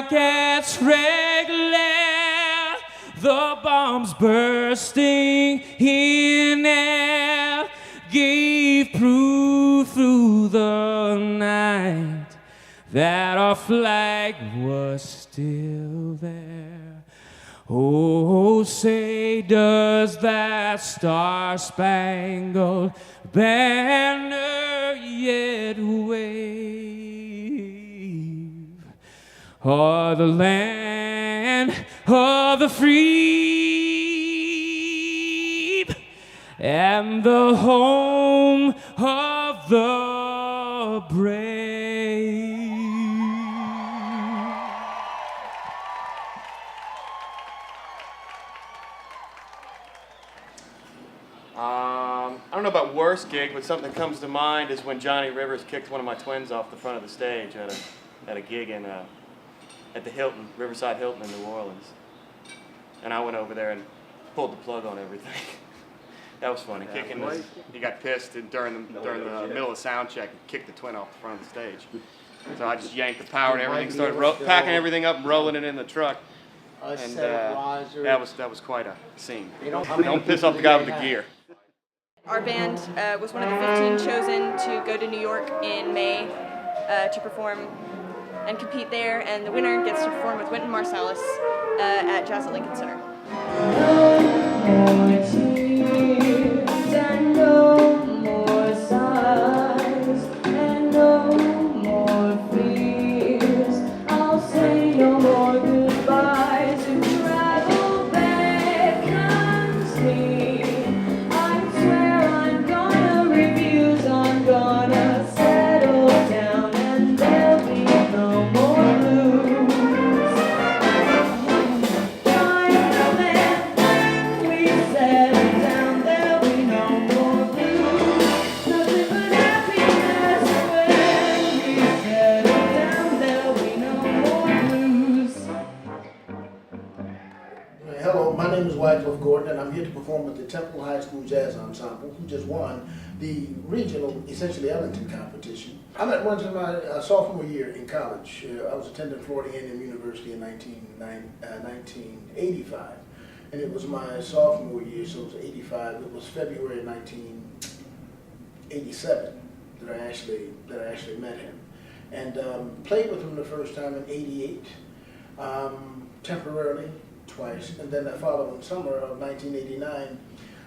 gets regular, the bombs bursting in air gave proof through the night that our flag was still there. Oh, say does that star-spangled banner yet wave o'er the land of the free and the home of the brave? I don't know about worst gig, but something that comes to mind is when Johnny Rivers kicked one of my twins off the front of the stage at a gig at the Hilton, Riverside Hilton in New Orleans. And I went over there and pulled the plug on everything. That was funny. He got pissed during the middle of sound check and kicked the twin off the front of the stage. So I just yanked the power and everything, started packing everything up and rolling it in the truck. And that was quite a scene. Don't piss off the guy with the gear. Our band was one of the 15 chosen to go to New York in May to perform and compete there, and the winner gets to perform with Wynton Marsalis at Jazz at Lincoln Center. Wycliffe Gordon, and I'm here to perform with the Temple High School Jazz Ensemble, who just won the regional, essentially Ellington competition. I met one in my sophomore year in college. I was attending Florida A&M University in 1985, and it was my sophomore year, so it was 85. It was February 1987 that I actually met him, and played with him the first time in '88, temporarily. Twice, and then the following summer of 1989,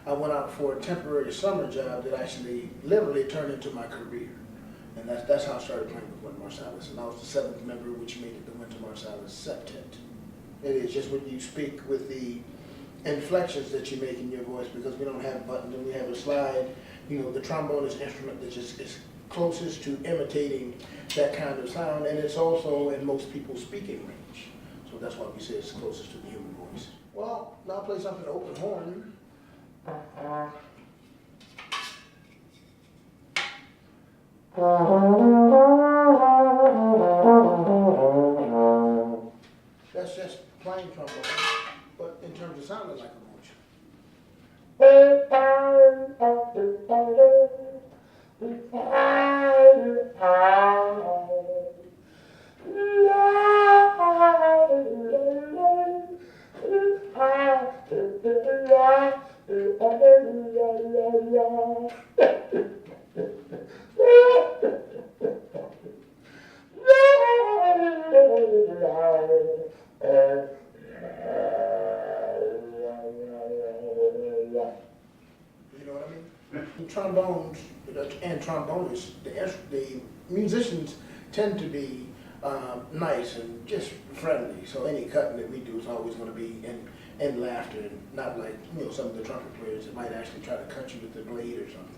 I went out for a temporary summer job that actually literally turned into my career, and that's how I started playing with Wynton Marsalis, and I was the 7th member, which made it the Wynton Marsalis Septet. It is just when you speak with the inflections that you make in your voice, because we don't have buttons and we have a slide. You know, the trombone is an instrument that just is closest to imitating that kind of sound, and it's also in most people's speaking range. So that's why we say it's closest to the human voice. Well, now I'll play something open horn. That's just plain trombone, but in terms of sounding like a trombones and trombonists, the musicians tend to be nice and just friendly. So any cutting that we do is always going to be in laughter, and not like, you know, some of the trumpet players that might actually try to cut you with the blade or something.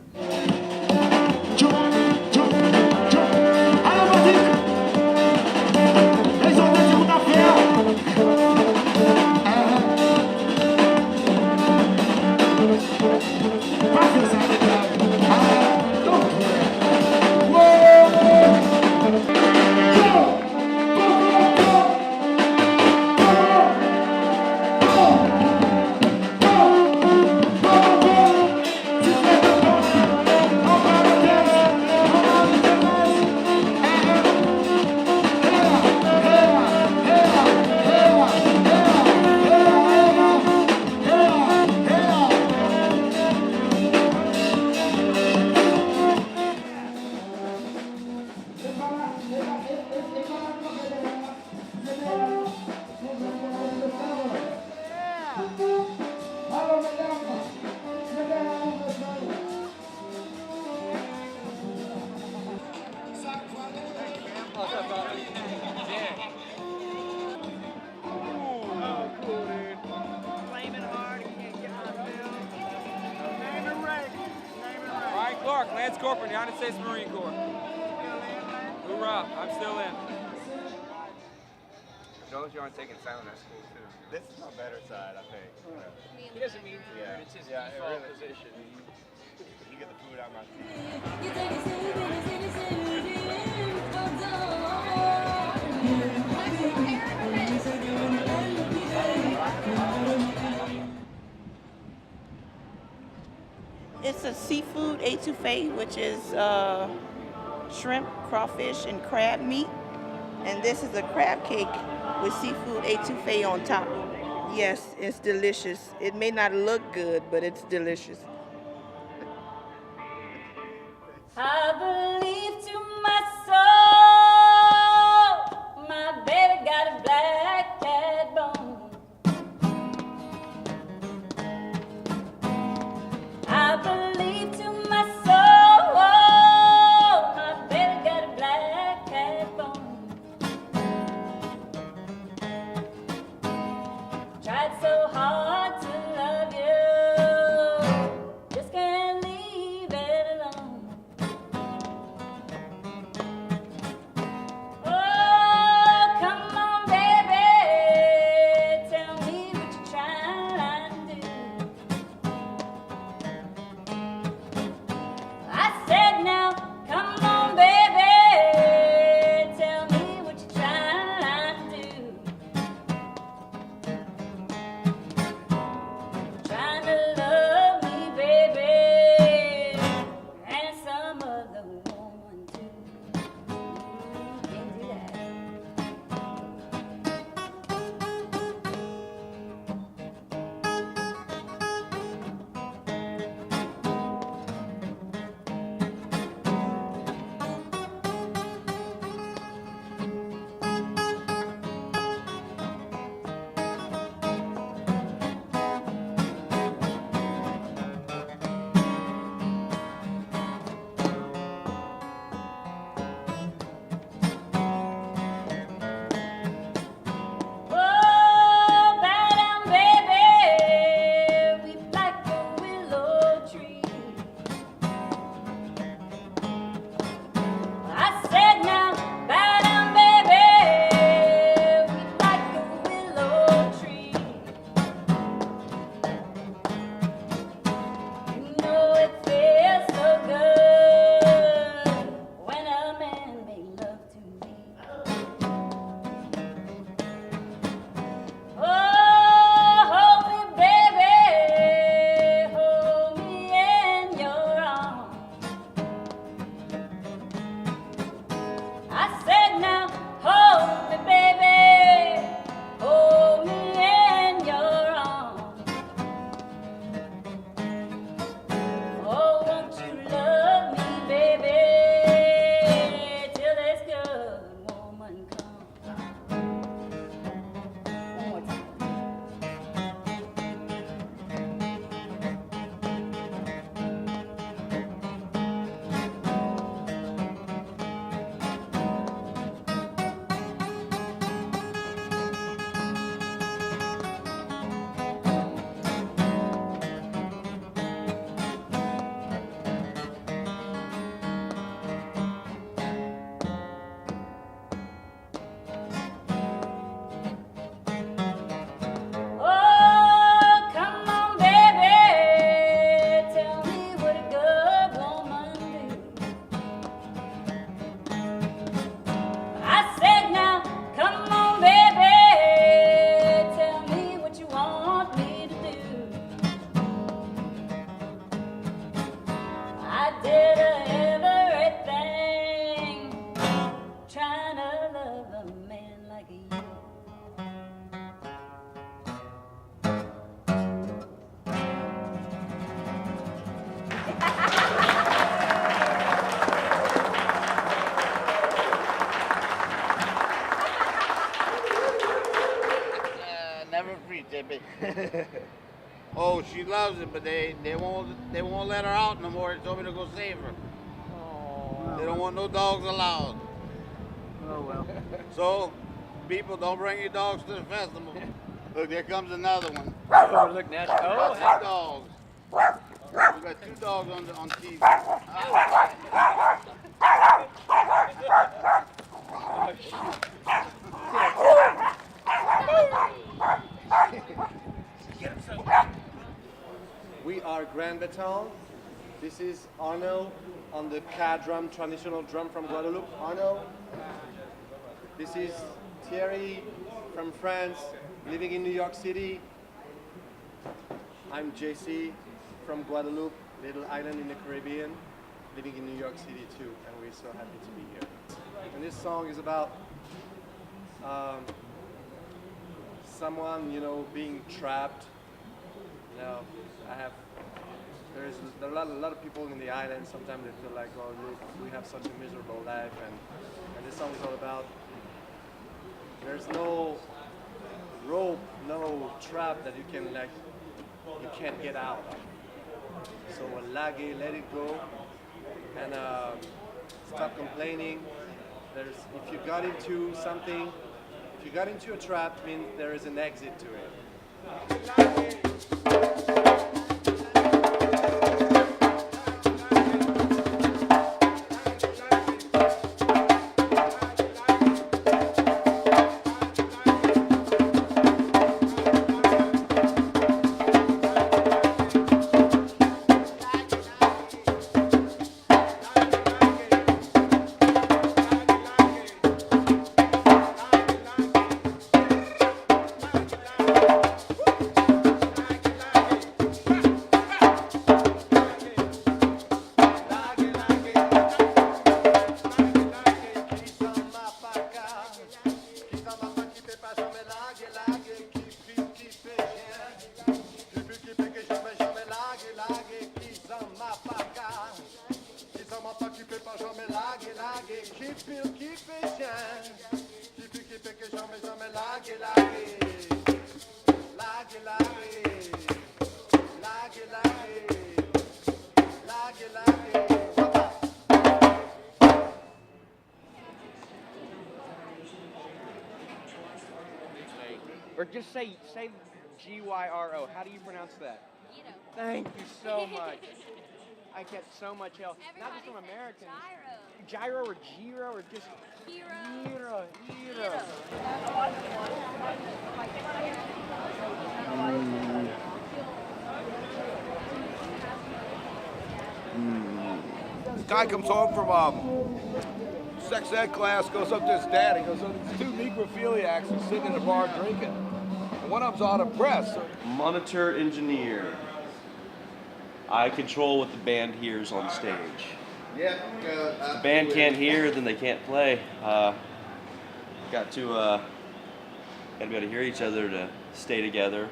Lance Corporal, United States Marine Corps. Hoorah, I'm still in. As long as you aren't taking silent, that's cool too. This is my better side, I think. He doesn't mean to, but it's his default position. You get the food out my It's a seafood etouffee, which is shrimp, crawfish, and crab meat. And this is a crab cake with seafood etouffee on top. Yes, it's delicious. It may not look good, but it's delicious. I believe to my soul, my baby got a black cat bone. I believe to my soul, my baby got a black cat bone. Tried so hard to love you, just can't leave it alone. Oh, come on, baby, tell me what you're trying to do. I said now, come on, baby, tell me what you're trying to do. Trying to love me, baby, and some other woman too. Can't do that. Oh, bow down, baby, weep like a willow tree. I said now, bow down, baby, weep like a willow tree. You know it feels so good when a man make love to me. Oh, hold me, baby, hold me in your arms. I said now, hold me, baby, hold me in your arms. Oh, won't you love me, baby, till this good woman comes. One more time. Oh, come on, baby, tell me what a good woman do. I said now, come on, baby, tell me what you want me to do. I did everything, trying to love a man like you. Never preach it, but oh, she loves it, but they won't let her out no more. They told me to go save her. Oh, They don't want no dogs allowed. oh well. So, people, don't bring your dogs to the festival. Look, there comes another one. Oh, look, now. Oh, Lots of dogs. We got 2 dogs on TV. We are Grand Baton. This is Arno on the ka drum, traditional drum from Guadeloupe. Arno. This is Thierry from France, living in New York City. I'm JC from Guadeloupe, little island in the Caribbean, living in New York City too, and we're so happy to be here. And this song is about someone, being trapped. There's a lot of people in the island. Sometimes they feel like, oh, look, we have such a miserable life, and this song is all about there's no rope, no trap that you can't get out of. So let it go, and stop complaining. If you got into something, if you got into a trap, it means there is an exit to it. Or just say Gyro. How do you pronounce that? Thank you so much. I get so much help. Not just from Americans. Gyro or Giro or just Hero. This guy comes home from sex ed class, goes up to his dad, he goes, oh, there's 2 necrophiliacs who sitting in the bar drinking. And one of them's out of breath. Monitor engineer. I control what the band hears on stage. Yeah. If the band can't hear, then they can't play. Got to be able to hear each other to stay together.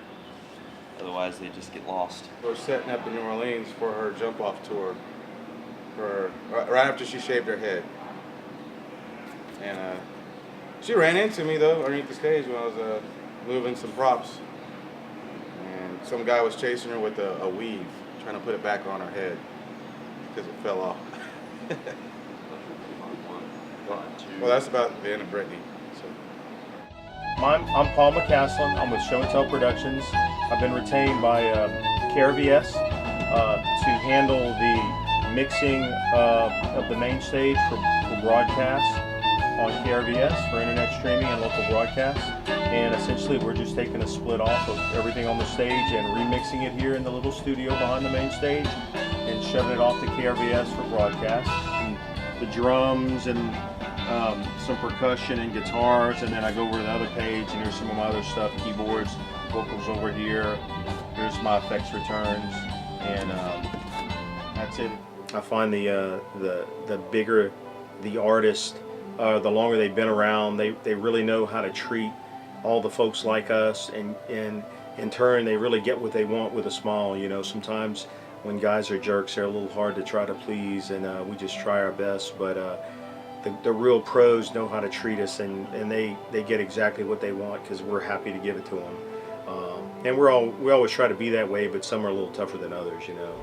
Otherwise, they just get lost. We're setting up in New Orleans for her jump-off tour. Right after she shaved her head. And she ran into me, though, underneath the stage when I was moving some props. And some guy was chasing her with a weave, trying to put it back on her head because it fell off. Well, that's about the end of Britney. So. I'm Paul McCaslin. I'm with Show and Tell Productions. I've been retained by KRVS to handle the mixing of the main stage for broadcast on KRVS for internet streaming and local broadcasts. And essentially we're just taking a split off of everything on the stage and remixing it here in the little studio behind the main stage and shoving it off to KRVS for broadcast. And the drums and some percussion and guitars, and then I go over to the other page and here's some of my other stuff, keyboards, vocals over here, here's my effects returns, and that's it. I find the bigger the artist, the longer they've been around, they really know how to treat all the folks like us, and in turn they really get what they want with a smile. You know, sometimes when guys are jerks, they're a little hard to try to please, and we just try our best, but the real pros know how to treat us, and they get exactly what they want because we're happy to give it to them. And we always try to be that way, but some are a little tougher than others, you know.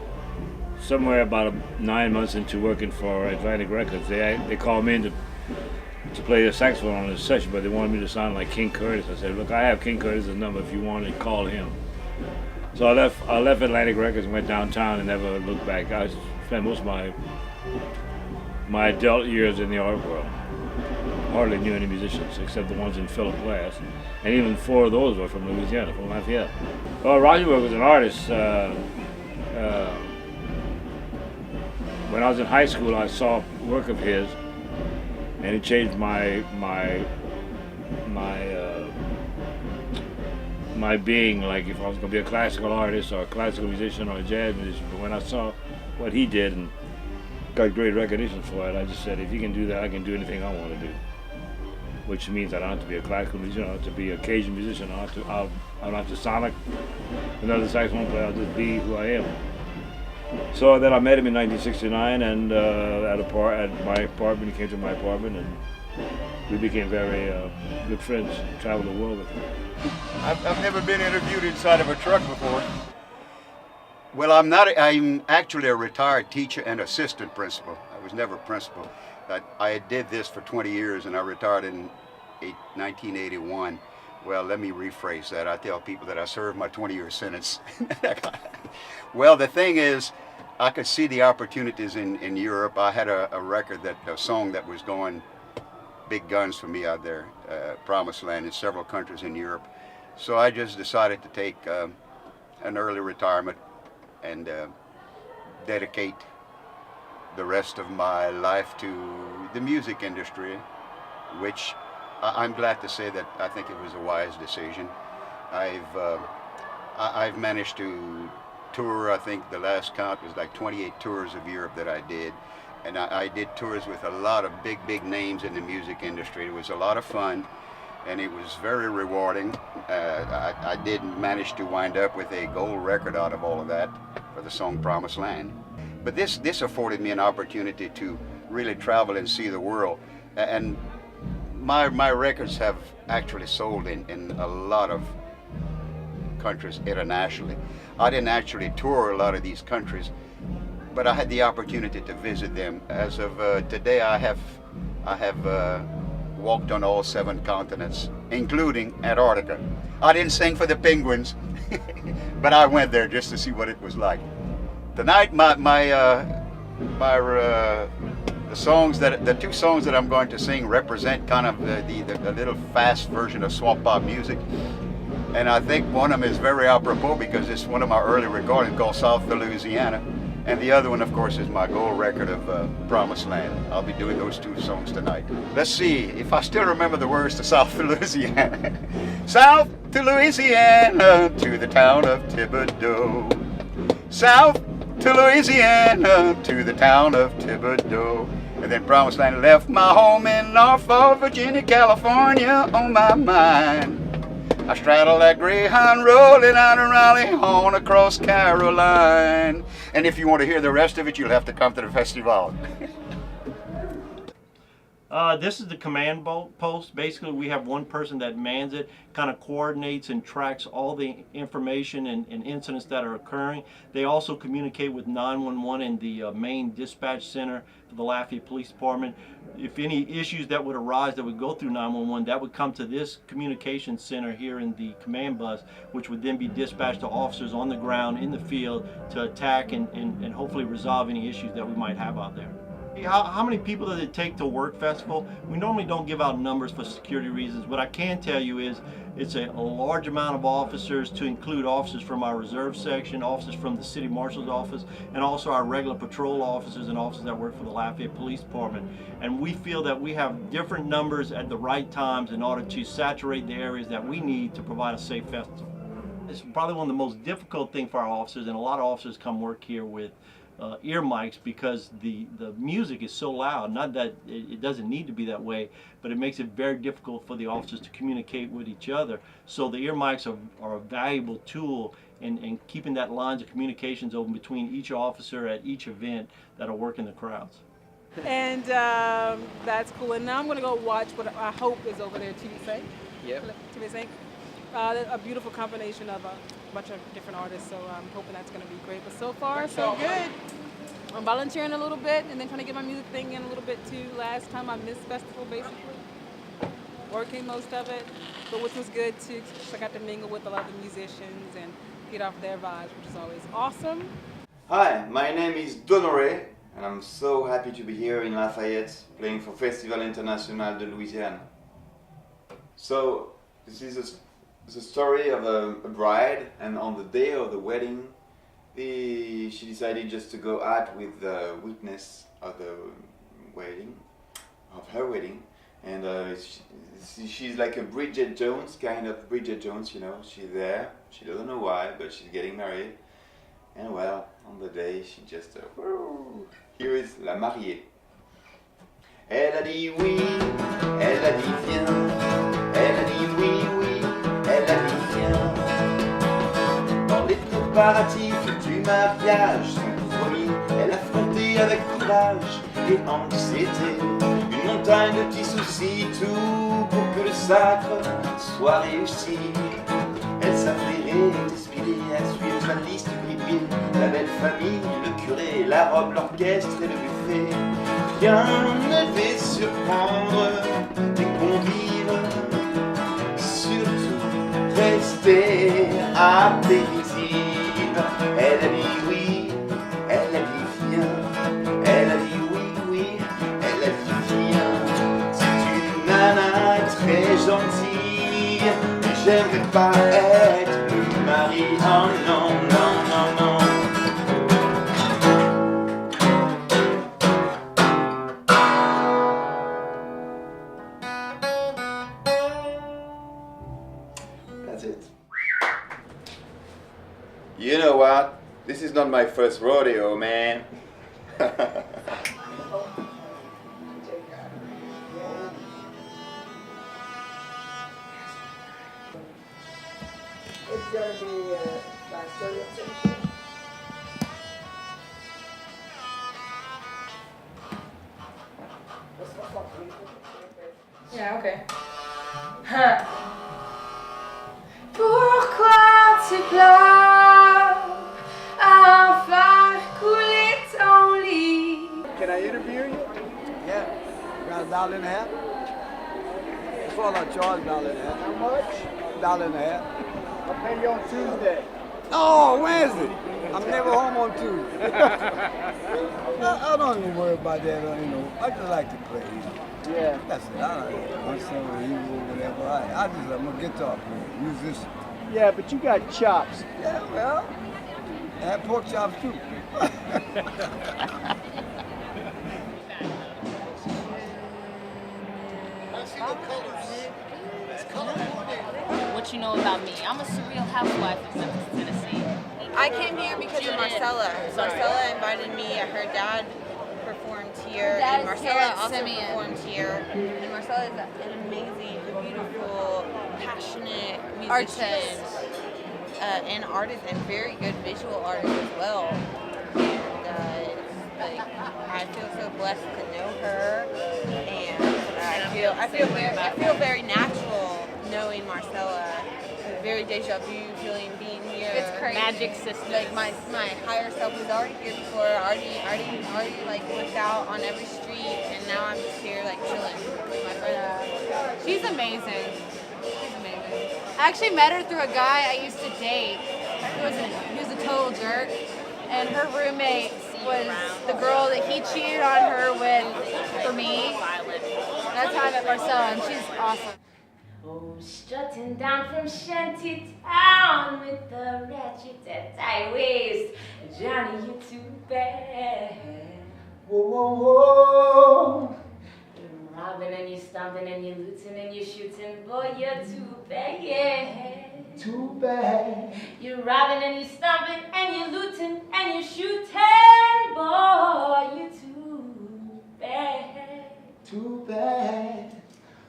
Somewhere about 9 months into working for Atlantic Records, they called me in to play the saxophone on this session, but they wanted me to sound like King Curtis. I said, look, I have King Curtis' number. If you want to call him. So I left Atlantic Records and went downtown and never looked back. I spent most of my adult years in the art world. Hardly knew any musicians except the ones in Philip Glass, and even 4 of those were from Louisiana, from Lafayette. Well, Roger was an artist. When I was in high school, I saw work of his, and it changed my being. Like if I was going to be a classical artist or a classical musician or a jazz musician, but when I saw what he did and got great recognition for it, I just said, if you can do that, I can do anything I want to do. Which means I don't have to be a classical musician, I don't have to be a Cajun musician, I don't have to sound like another saxophone player, I'll just be who I am. So then I met him in 1969 and at my apartment, he came to my apartment and we became very good friends, traveled the world with him. I've never been interviewed inside of a truck before. Well, I'm actually a retired teacher and assistant principal. I was never principal. I did this for 20 years and I retired in 1981. Well, let me rephrase that. I tell people that I served my 20-year sentence. Well, the thing is, I could see the opportunities in Europe. I had a song that was going big guns for me out there, Promised Land, in several countries in Europe. So I just decided to take an early retirement and dedicate the rest of my life to the music industry, which I'm glad to say that I think it was a wise decision. I've managed to tour, I think the last count was like 28 tours of Europe that I did. And I did tours with a lot of big names in the music industry. It was a lot of fun and it was very rewarding. I did manage to wind up with a gold record out of all of that for the song Promised Land. But this afforded me an opportunity to really travel and see the world. And my records have actually sold in a lot of countries internationally. I didn't actually tour a lot of these countries, but I had the opportunity to visit them. As of today, I have walked on all 7 continents, including Antarctica. I didn't sing for the penguins, but I went there just to see what it was like. Tonight, the 2 songs that I'm going to sing represent kind of the little fast version of swamp pop music. And I think one of them is very apropos because it's one of my early recordings called South to Louisiana. And the other one, of course, is my gold record of Promised Land. I'll be doing those 2 songs tonight. Let's see if I still remember the words to South to Louisiana. South to Louisiana, to the town of Thibodeau. South to Louisiana, to the town of Thibodeau. And then Promised Land, left my home in Norfolk, Virginia, California on my mind. I straddle that Greyhound rolling out of Raleigh on across Caroline. And if you want to hear the rest of it, you'll have to come to the festival. This is the command post. Basically, we have one person that mans it, kind of coordinates and tracks all the information and incidents that are occurring. They also communicate with 911 and the main dispatch center for the Lafayette Police Department. If any issues that would arise that would go through 911, that would come to this communication center here in the command bus, which would then be dispatched to officers on the ground in the field to attack and hopefully resolve any issues that we might have out there. How many people does it take to work festival? We normally don't give out numbers for security reasons. What I can tell you is it's a large amount of officers, to include officers from our reserve section, officers from the city marshal's office, and also our regular patrol officers and officers that work for the Lafayette Police Department. And we feel that we have different numbers at the right times in order to saturate the areas that we need to provide a safe festival. It's probably one of the most difficult things for our officers, and a lot of officers come work here with ear mics because the music is so loud. Not that it doesn't need to be that way, but it makes it very difficult for the officers to communicate with each other. So the ear mics are a valuable tool in keeping that lines of communications open between each officer at each event that are working the crowds. And that's cool. And now I'm going to go watch what I hope is over there, TV Yep. TV a beautiful combination of a bunch of different artists, so I'm hoping that's going to be great. But so far, so good. I'm volunteering a little bit and then trying to get my music thing in a little bit too. Last time I missed festival, basically. Working most of it. But which was good too, because I got to mingle with a lot of the musicians and feed off their vibes, which is always awesome. Hi, my name is Donore, and I'm so happy to be here in Lafayette, playing for Festival International de Louisiane. So, this is the story of a bride, and on the day of the wedding, she decided just to go out with the witness of the wedding, of her wedding, and she's like a Bridget Jones, kind of Bridget Jones, you know. She's there, she doesn't know why, but she's getting married, and well, on the day, she just, here is la mariée. Elle a dit oui, elle a dit viens, elle a dit oui, oui, elle a dit viens. Dans les préparatifs du mariage, son promis, elle a affronté avec courage et anxiété une montagne de petits soucis, tout pour que le sacre soit réussi. Elle s'affairait, inspirée à suivre sa liste privée, la belle famille, le curé, la robe, l'orchestre et le buffet. Rien ne devait surprendre les convives, surtout rester appétitive. Elle a dit oui, elle a dit viens, elle a dit oui, oui, elle a dit viens. C'est une nana très gentille, mais j'aimerais pas être le mari. Oh non, non, non, non. That's it. You know what? This is not my first rodeo, man. It's gonna be my studio station. Yeah, okay. Pourquoi tu pleures? Enfin couler ton lit. Can I interview you? Yeah. You got $1.50? That's all I charge, $1.50. How much? $1.50. I'll pay you on Tuesday. Oh, Wednesday. I'm never home on Tuesday. I don't even worry about that, you know. I just like to play, you know. Yeah. That's it. I don't know. I'm saying you or whatever. I'm a guitar player. Musician. Yeah, but you got chops. Yeah, well, I have pork chops too. What you know about me? I'm a surreal housewife of Memphis, Tennessee. I came here because of Marcella. Marcella invited me. Her dad performed here, and Marcella also performed here. And Marcella is an amazing, beautiful, passionate musician and artist, and very good visual artist as well. And I feel so blessed to know her, and I feel very natural knowing Marcella. Very deja vu feeling being here. It's crazy. Magic system. Like my higher self was already here before. Already like looked out on every street, and now I'm just here like chilling with my friends. She's amazing. She's amazing. I actually met her through a guy I used to date. He was a total jerk, and her roommate was the girl that he cheated on her with for me. That's how I met Marcella, and she's awesome. Oh, strutting down from shanty town with the ratchet at tight waist. Johnny, you're too bad. Whoa, whoa, whoa. You're robbing and you're stomping and you're looting and you're shooting. Boy, you're too bad, yeah. Too bad. You're robbing and you're stomping and you're looting and you're shooting. Boy, you're too bad. Too bad.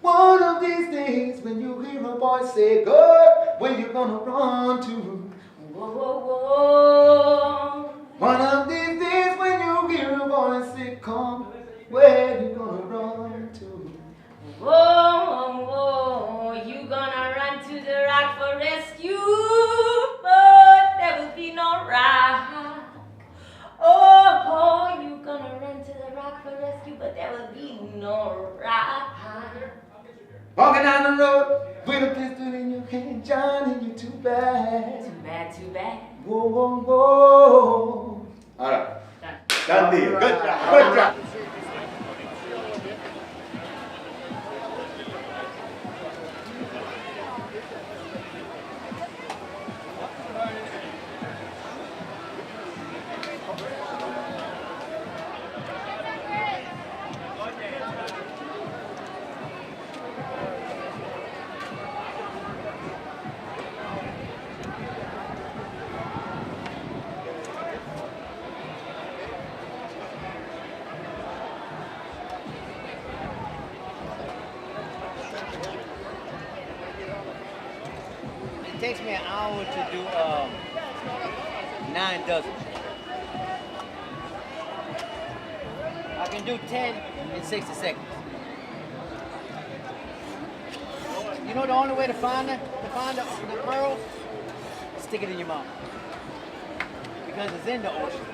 One of these days when you hear a voice say, "Girl, where you gonna run to?" Whoa, whoa, whoa. One of these days when you hear a voice say, "Come, where you gonna run to?" Whoa, whoa, you gonna run to the rock for rescue, but there will be no rock. Oh, you gonna run to the rock for rescue, but there will be no rock. Walking down the road with a pistol in your hand, John. Johnny, you too bad. Too bad, too bad. Whoa, whoa, whoa. All right. Done deal. Good job. Good job. It takes me an hour to do 9 dozen. I can do 10 in 60 seconds. You know the only way to find the pearls? Stick it in your mouth. Because it's in the ocean.